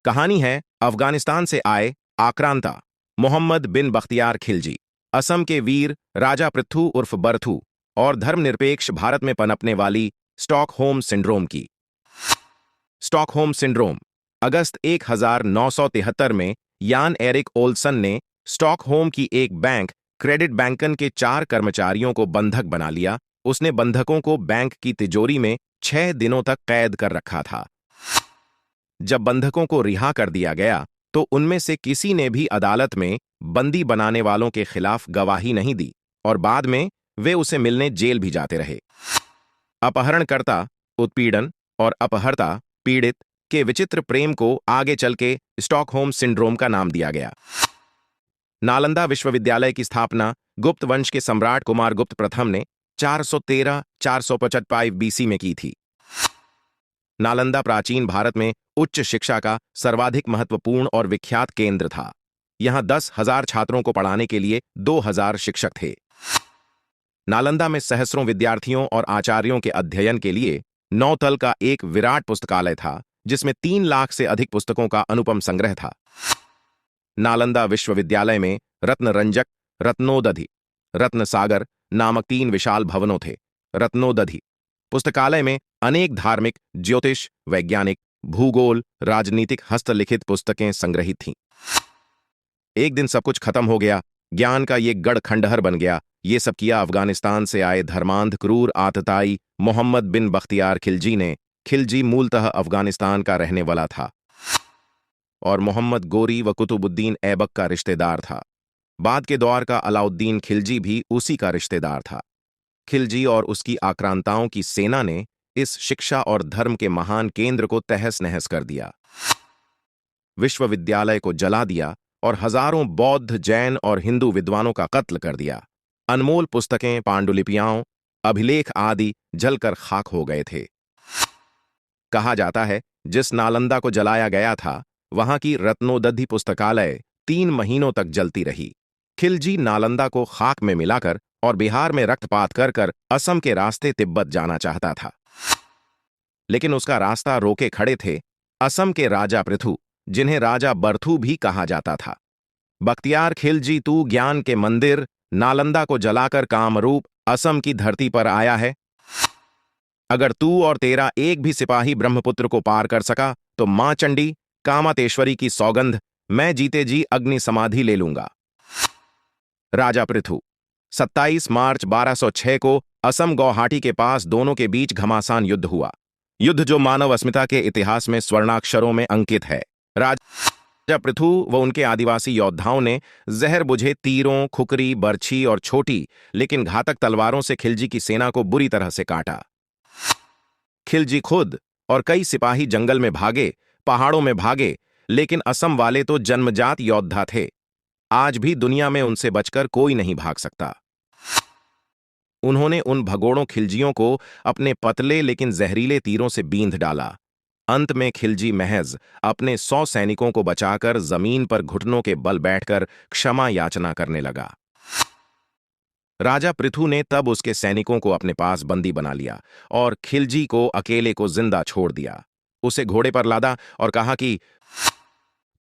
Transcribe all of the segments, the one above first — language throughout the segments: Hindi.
कहानी है अफगानिस्तान से आए आक्रांता मोहम्मद बिन बख्तियार खिलजी, असम के वीर राजा पृथु उर्फ बर्थू और धर्मनिरपेक्ष भारत में पनपने वाली स्टॉकहोम सिंड्रोम की। स्टॉकहोम सिंड्रोम अगस्त 1973 में यान एरिक ओल्सन ने स्टॉकहोम की एक बैंक क्रेडिट बैंकन के 4 कर्मचारियों को बंधक बना लिया। उसने बंधकों को बैंक की तिजोरी में 6 दिनों तक कैद कर रखा था। जब बंधकों को रिहा कर दिया गया तो उनमें से किसी ने भी अदालत में बंदी बनाने वालों के खिलाफ गवाही नहीं दी और बाद में वे उसे मिलने जेल भी जाते रहे। अपहरणकर्ता उत्पीड़न और अपहर्ता पीड़ित के विचित्र प्रेम को आगे चल के स्टॉकहोम सिंड्रोम का नाम दिया गया। नालंदा विश्वविद्यालय की स्थापना गुप्त वंश के सम्राट कुमारगुप्त प्रथम ने 413-455 बीसी में की थी। नालंदा प्राचीन भारत में उच्च शिक्षा का सर्वाधिक महत्वपूर्ण और विख्यात केंद्र था। यहां 10,000 छात्रों को पढ़ाने के लिए 2,000 शिक्षक थे। नालंदा में सहस्रों विद्यार्थियों और आचार्यों के अध्ययन के लिए 9 तल का एक विराट पुस्तकालय था, जिसमें 3 लाख से अधिक पुस्तकों का अनुपम संग्रह था। नालंदा विश्वविद्यालय में रत्नरंजक, रत्नोदधि, रत्नसागर नामक 3 विशाल भवनों थे। रत्नोदधि पुस्तकालय में अनेक धार्मिक, ज्योतिष, वैज्ञानिक, भूगोल, राजनीतिक हस्तलिखित पुस्तकें संग्रहित थीं। एक दिन सब कुछ खत्म हो गया। ज्ञान का ये गढ़ खंडहर बन गया। ये सब किया अफगानिस्तान से आए धर्मांध, क्रूर, आतताई मोहम्मद बिन बख्तियार खिलजी ने। खिलजी मूलतः अफगानिस्तान का रहने वाला था और मोहम्मद गोरी व कुतुबुद्दीन ऐबक का रिश्तेदार था। बाद के दौर का अलाउद्दीन खिलजी भी उसी का रिश्तेदार था। खिलजी और उसकी आक्रांताओं की सेना ने इस शिक्षा और धर्म के महान केंद्र को तहस नहस कर दिया। विश्वविद्यालय को जला दिया और हजारों बौद्ध, जैन और हिंदू विद्वानों का कत्ल कर दिया। अनमोल पुस्तकें, पांडुलिपियां, अभिलेख आदि जलकर खाक हो गए थे। कहा जाता है जिस नालंदा को जलाया गया था वहां की रत्नोदधि पुस्तकालय 3 महीनों तक जलती रही। खिलजी नालंदा को खाक में मिलाकर और बिहार में रक्तपात कर कर असम के रास्ते तिब्बत जाना चाहता था, लेकिन उसका रास्ता रोके खड़े थे असम के राजा पृथु, जिन्हें राजा बर्थू भी कहा जाता था। बख्तियार खिलजी, तू ज्ञान के मंदिर नालंदा को जलाकर कामरूप असम की धरती पर आया है। अगर तू और तेरा एक भी सिपाही ब्रह्मपुत्र को पार कर सका तो मां चंडी कामातेश्वरी की सौगंध, मैं जीते जी अग्नि समाधि ले लूंगा। राजा पृथु 27 मार्च 1206 को असम गुवाहाटी के पास दोनों के बीच घमासान युद्ध हुआ। युद्ध जो मानव अस्मिता के इतिहास में स्वर्णाक्षरों में अंकित है। राजा पृथु व उनके आदिवासी योद्धाओं ने जहर बुझे तीरों, खुकरी, बर्छी और छोटी लेकिन घातक तलवारों से खिलजी की सेना को बुरी तरह से काटा। खिलजी खुद और कई सिपाही जंगल में भागे, पहाड़ों में भागे, लेकिन असम वाले तो जन्मजात योद्धा थे। आज भी दुनिया में उनसे बचकर कोई नहीं भाग सकता। उन्होंने उन भगोड़ों खिलजियों को अपने पतले लेकिन जहरीले तीरों से बींध डाला। अंत में खिलजी महज अपने 100 सैनिकों को बचाकर जमीन पर घुटनों के बल बैठकर क्षमा याचना करने लगा। राजा पृथु ने तब उसके सैनिकों को अपने पास बंदी बना लिया और खिलजी को अकेले को जिंदा छोड़ दिया। उसे घोड़े पर लादा और कहा कि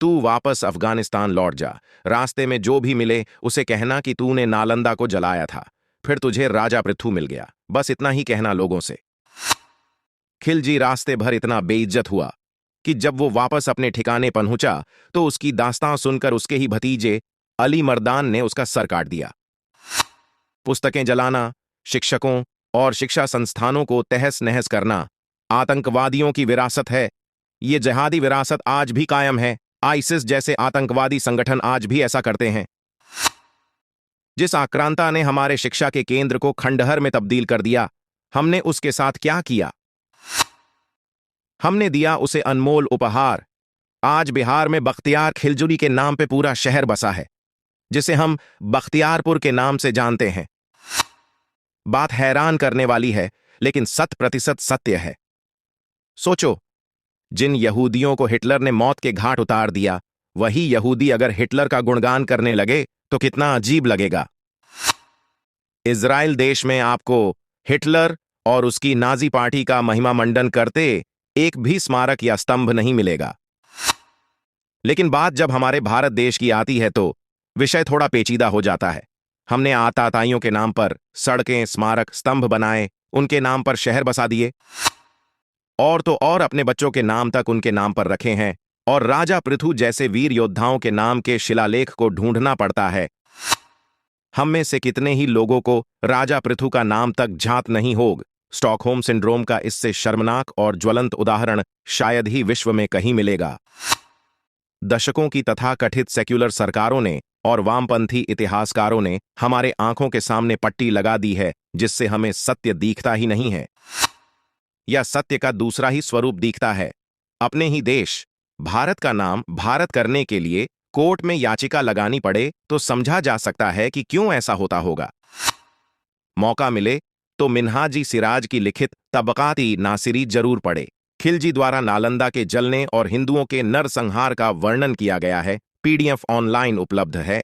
तू वापस अफगानिस्तान लौट जा। रास्ते में जो भी मिले उसे कहना कि तूने नालंदा को जलाया था, फिर तुझे राजा पृथु मिल गया। बस इतना ही कहना लोगों से। खिलजी रास्ते भर इतना बेइज्जत हुआ कि जब वो वापस अपने ठिकाने पहुंचा तो उसकी दास्तां सुनकर उसके ही भतीजे अली मर्दान ने उसका सर काट दिया। पुस्तकें जलाना, शिक्षकों और शिक्षा संस्थानों को तहस नहस करना आतंकवादियों की विरासत है। ये जिहादी विरासत आज भी कायम है। आईसिस जैसे आतंकवादी संगठन आज भी ऐसा करते हैं। जिस आक्रांता ने हमारे शिक्षा के केंद्र को खंडहर में तब्दील कर दिया, हमने उसके साथ क्या किया? हमने दिया उसे अनमोल उपहार। आज बिहार में बख्तियार खिलजी के नाम पे पूरा शहर बसा है, जिसे हम बख्तियारपुर के नाम से जानते हैं। बात हैरान करने वाली है, लेकिन 100% सत्य है। सोचो, जिन यहूदियों को हिटलर ने मौत के घाट उतार दिया, वही यहूदी अगर हिटलर का गुणगान करने लगे तो कितना अजीब लगेगा। इजराइल देश में आपको हिटलर और उसकी नाजी पार्टी का महिमा मंडन करते एक भी स्मारक या स्तंभ नहीं मिलेगा। लेकिन बात जब हमारे भारत देश की आती है तो विषय थोड़ा पेचीदा हो जाता है। हमने आताताइयों के नाम पर सड़कें, स्मारक, स्तंभ बनाए, उनके नाम पर शहर बसा दिए, और तो और अपने बच्चों के नाम तक उनके नाम पर रखे हैं, और राजा पृथु जैसे वीर योद्धाओं के नाम के शिलालेख को ढूंढना पड़ता है। हम में से कितने ही लोगों को राजा पृथु का नाम तक झात नहीं होग। स्टॉकहोम सिंड्रोम का इससे शर्मनाक और ज्वलंत उदाहरण शायद ही विश्व में कहीं मिलेगा। दशकों की तथाकथित सेक्युलर सरकारों ने और वामपंथी इतिहासकारों ने हमारे आंखों के सामने पट्टी लगा दी है, जिससे हमें सत्य दिखता ही नहीं है, या सत्य का दूसरा ही स्वरूप दिखता है। अपने ही देश भारत का नाम भारत करने के लिए कोर्ट में याचिका लगानी पड़े तो समझा जा सकता है कि क्यों ऐसा होता होगा। मौका मिले तो मिन्हाजी सिराज की लिखित तबकात-ई नासिरी जरूर पढ़े। खिलजी द्वारा नालंदा के जलने और हिंदुओं के नरसंहार का वर्णन किया गया है। PDF ऑनलाइन उपलब्ध है।